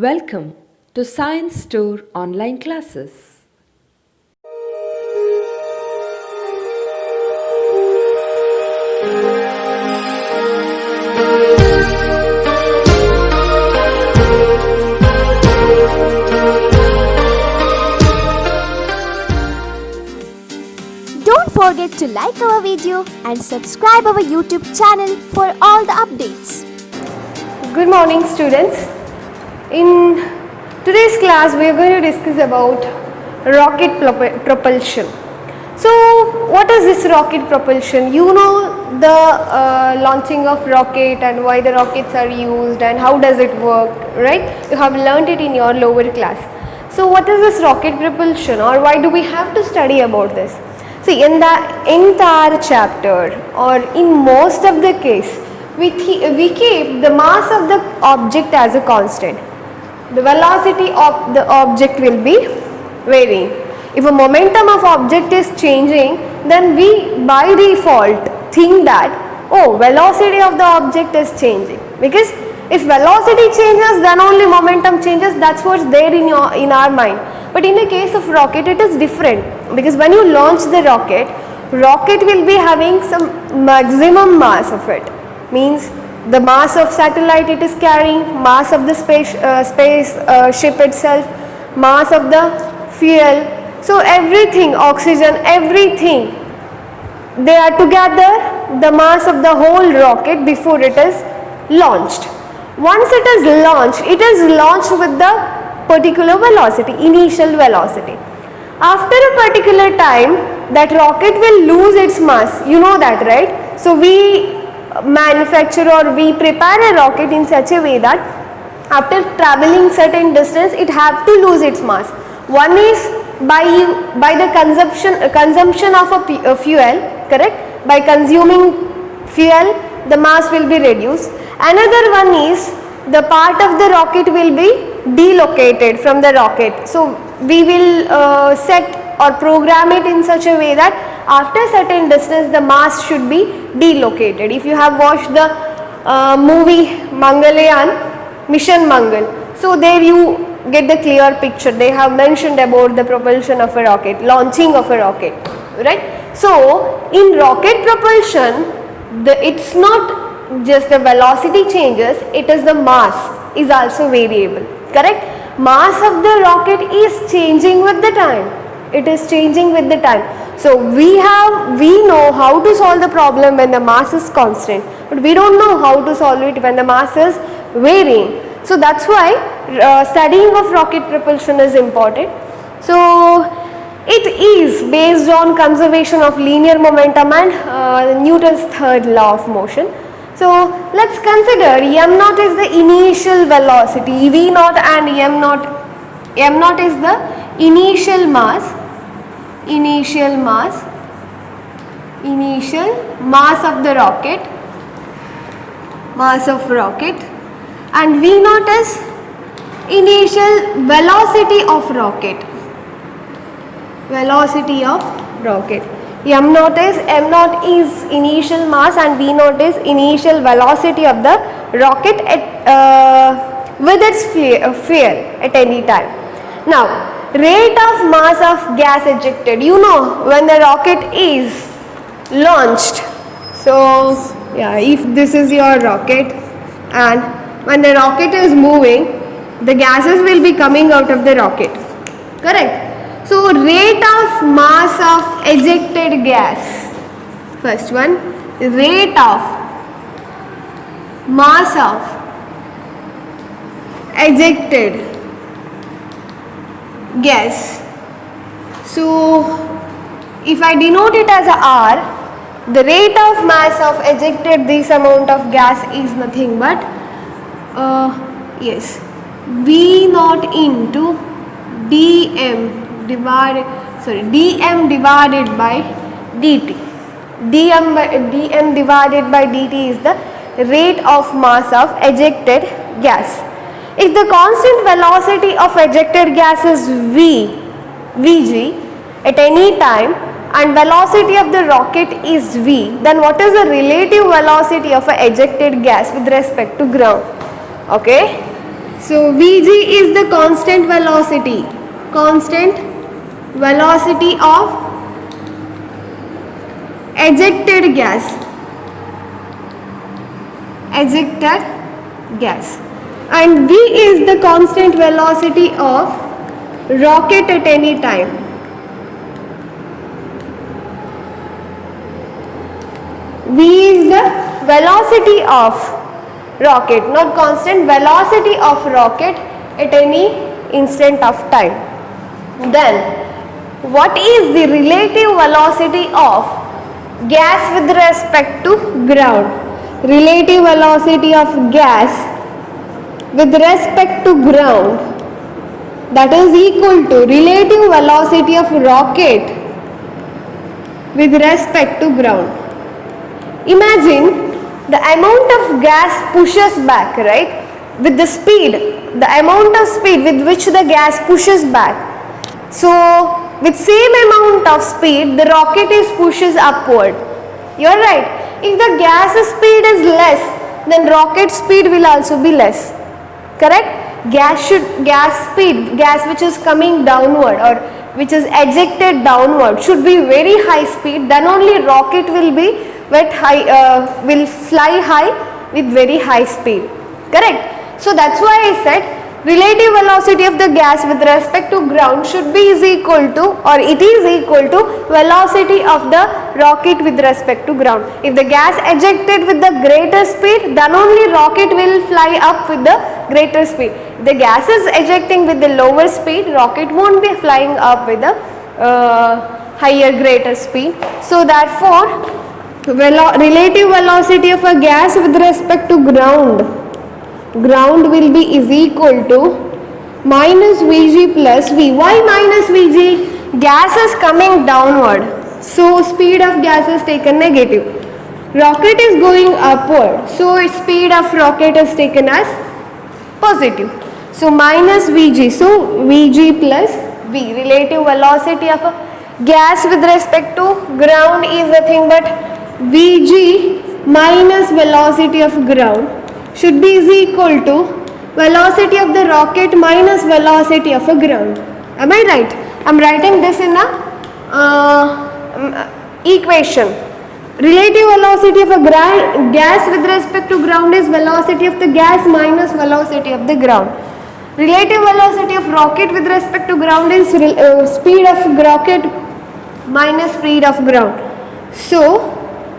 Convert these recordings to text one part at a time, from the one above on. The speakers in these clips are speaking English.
Welcome to Science Store online classes. Don't forget to like our video and subscribe our YouTube channel for all the updates. Good morning students. In today's class we are going to discuss about rocket propulsion. So what is this rocket propulsion? You know the launching of rocket and why the rockets are used and how does it work, right? You have learnt it in your lower class. So what is this rocket propulsion, or why do we have to study about this? See, in the entire chapter or in most of the case, we keep the mass of the object as a constant. The velocity of the object will be varying. If a momentum of object is changing, then we by default think that, oh, velocity of the object is changing, because if velocity changes then only momentum changes. That's what's there in our mind. But in the case of rocket it is different, because when you launch the rocket will be having some maximum mass of it. Means the mass of satellite it is carrying, mass of the space ship itself, mass of the fuel. So everything, oxygen, everything, they are together the mass of the whole rocket before it is launched. Once it is launched with the particular velocity, initial velocity. After a particular time, that rocket will lose its mass. You know that, right? So we manufacture or we prepare a rocket in such a way that after traveling certain distance, it have to lose its mass. One is by the consumption of a fuel, correct? By consuming fuel, the mass will be reduced. Another one is the part of the rocket will be delocated from the rocket. So we will set or program it in such a way that after certain distance the mass should be delocated. If you have watched the movie Mangalyaan, Mission Mangal, so there you get the clear picture. They have mentioned about the propulsion of a rocket, launching of a rocket, right? So in rocket propulsion, it's not just the velocity changes, it is the mass is also variable, correct? Mass of the rocket is changing with the time. It is changing with the time. So we know how to solve the problem when the mass is constant, but we don't know how to solve it when the mass is varying. So that's why studying of rocket propulsion is important. So it is based on conservation of linear momentum and Newton's third law of motion. So let's consider m0 is the initial velocity, v0 and m0. m0 is the initial mass of the rocket, and v0 is initial velocity of rocket. m0 is initial mass and v0 is initial velocity of the rocket with its fuel at any time. Now rate of mass of gas ejected, you know when the rocket is launched. So yeah, if this is your rocket and when the rocket is moving, the gases will be coming out of the rocket, correct? So rate of mass of ejected gas, first one, rate of mass of ejected gas. So if I denote it as a R, the rate of mass of ejected this amount of gas is nothing but V0 into dm divided by dt. dm divided by dt is the rate of mass of ejected gas. If the constant velocity of ejected gas is Vg at any time and velocity of the rocket is V, then what is the relative velocity of a ejected gas with respect to ground? Okay, So Vg is the constant velocity of ejected gas, and V is the constant velocity of rocket at any time. V is the velocity of rocket, not constant, velocity of rocket at any instant of time. Then what is the relative velocity of gas with respect to ground? Relative velocity of gas with respect to ground, that is equal to relative velocity of rocket with respect to ground. Imagine the amount of gas pushes back, right? With the speed, the amount of speed with which the gas pushes back. So with same amount of speed, the rocket pushes upward. You are right. If the gas speed is less, then rocket speed will also be less. Correct? Gas which is coming downward or which is ejected downward should be very high speed. Then only rocket will be will fly high with very high speed. Correct? So that's why I said relative velocity of the gas with respect to ground should be is equal to, or it is equal to, velocity of the rocket with respect to ground. If the gas ejected with the greater speed, then only rocket will fly up with the greater speed. If the gas is ejecting with the lower speed, rocket won't be flying up with the higher greater speed. So therefore relative velocity of a gas with respect to ground will be is equal to minus Vg plus V. Why minus Vg? Gas is coming downward, so speed of gas is taken negative. Rocket is going upward, so speed of rocket is taken as positive. So minus Vg, so Vg plus V. Relative velocity of a gas with respect to ground is nothing but Vg minus velocity of ground should be is equal to velocity of the rocket minus velocity of a ground. Am I right? I am writing this in a equation. Relative velocity of a gas with respect to ground is velocity of the gas minus velocity of the ground. Relative velocity of rocket with respect to ground is speed of rocket minus speed of ground. So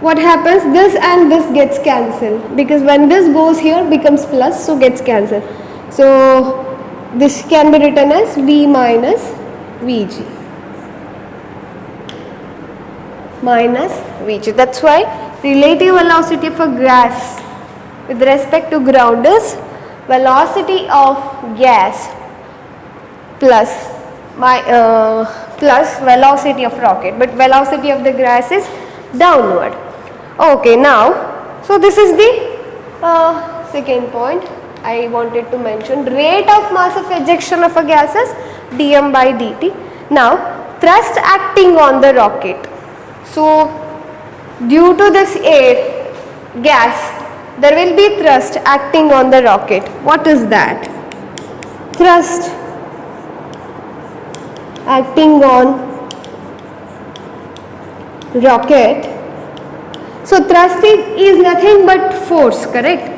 what happens, this and this gets cancelled, because when this goes here becomes plus, so gets cancelled. So this can be written as V minus Vg. Minus Vg. That's why relative velocity of a gas with respect to ground is velocity of gas plus velocity of rocket, but velocity of the gas is downward. Okay, now, so this is the second point I wanted to mention. Rate of mass of ejection of a gas is dm by dt. Now, thrust acting on the rocket. So, due to this gas, there will be thrust acting on the rocket. What is that? Thrust acting on rocket. So thrust is nothing but force, correct?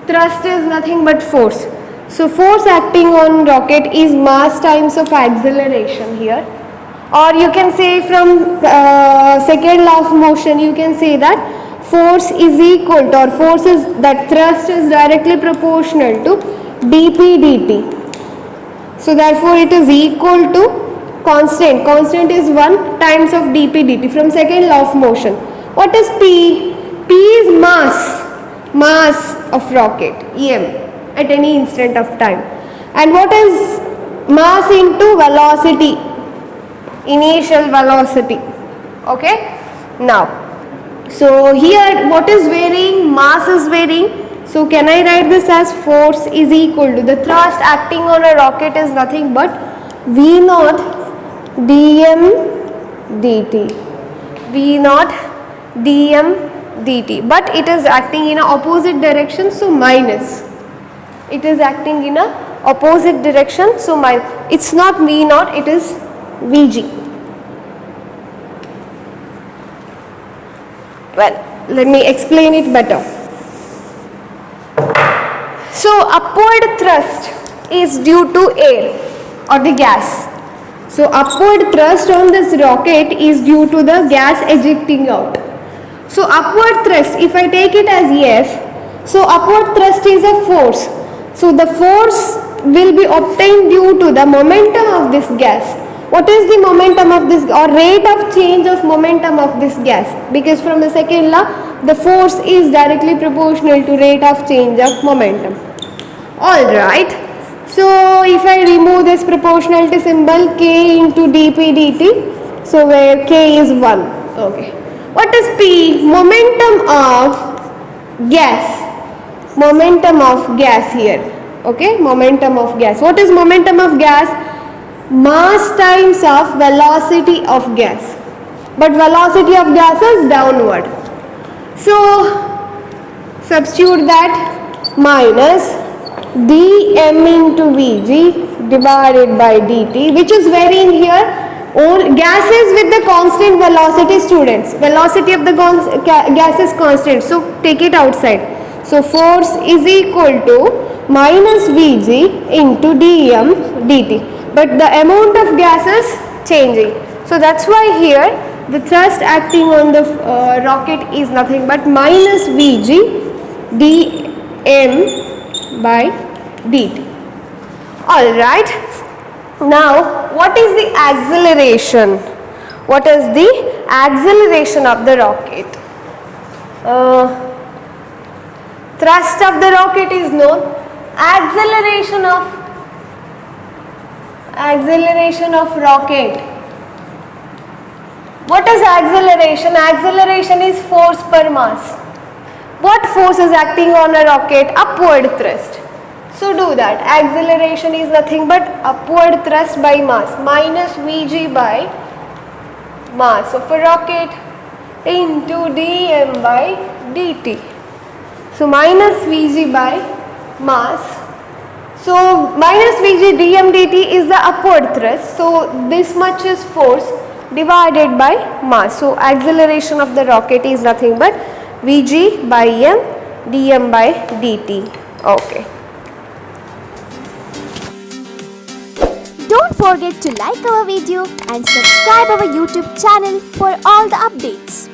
Thrust is nothing but force. So force acting on rocket is mass times of acceleration here. Or you can say from second law of motion, you can say that force is equal to, or force is, that thrust is directly proportional to dp dt. So therefore it is equal to constant is 1 times of dp dt from second law of motion. What is P? P is mass of rocket, em, at any instant of time. And what is mass into velocity? Initial velocity. Okay? Now, so here what is varying? Mass is varying. So can I write this as force is equal to, the thrust acting on a rocket is nothing but V naught dm dt. V naught dm dt, but it is acting in a opposite direction, so minus. It is acting in a opposite direction, so it's not V naught, it is Vg. Well, let me explain it better. So upward thrust is due to air or the gas. So upward thrust on this rocket is due to the gas ejecting out. So upward thrust, if I take it as F, so upward thrust is a force. So the force will be obtained due to the momentum of this gas. What is the momentum of this, or rate of change of momentum of this gas? Because from the second law, the force is directly proportional to rate of change of momentum. Alright, so if I remove this proportionality symbol, K into dp dt, so where K is 1. Okay. What is P? Momentum of gas. Momentum of gas here. Okay, momentum of gas. What is momentum of gas? Mass times of velocity of gas. But velocity of gas is downward. So substitute that, minus dm into Vg divided by dt, which is varying here. All gases with the constant velocity, students. Velocity of the gas is constant. So take it outside. So force is equal to minus Vg into dm dt. But the amount of gas is changing. So that's why here the thrust acting on the rocket is nothing but minus Vg dm by dt. Alright. Now, what is the acceleration? What is the acceleration of the rocket? Thrust of the rocket is known. Acceleration of rocket. What is acceleration? Acceleration is force per mass. What force is acting on a rocket? Upward thrust. So do that. Acceleration is nothing but upward thrust by mass minus Vg by mass of a rocket into dm by dt. So minus Vg by mass. So minus Vg dm dt is the upward thrust. So this much is force divided by mass. So acceleration of the rocket is nothing but Vg by m dm by dt. Okay. Don't forget to like our video and subscribe our YouTube channel for all the updates.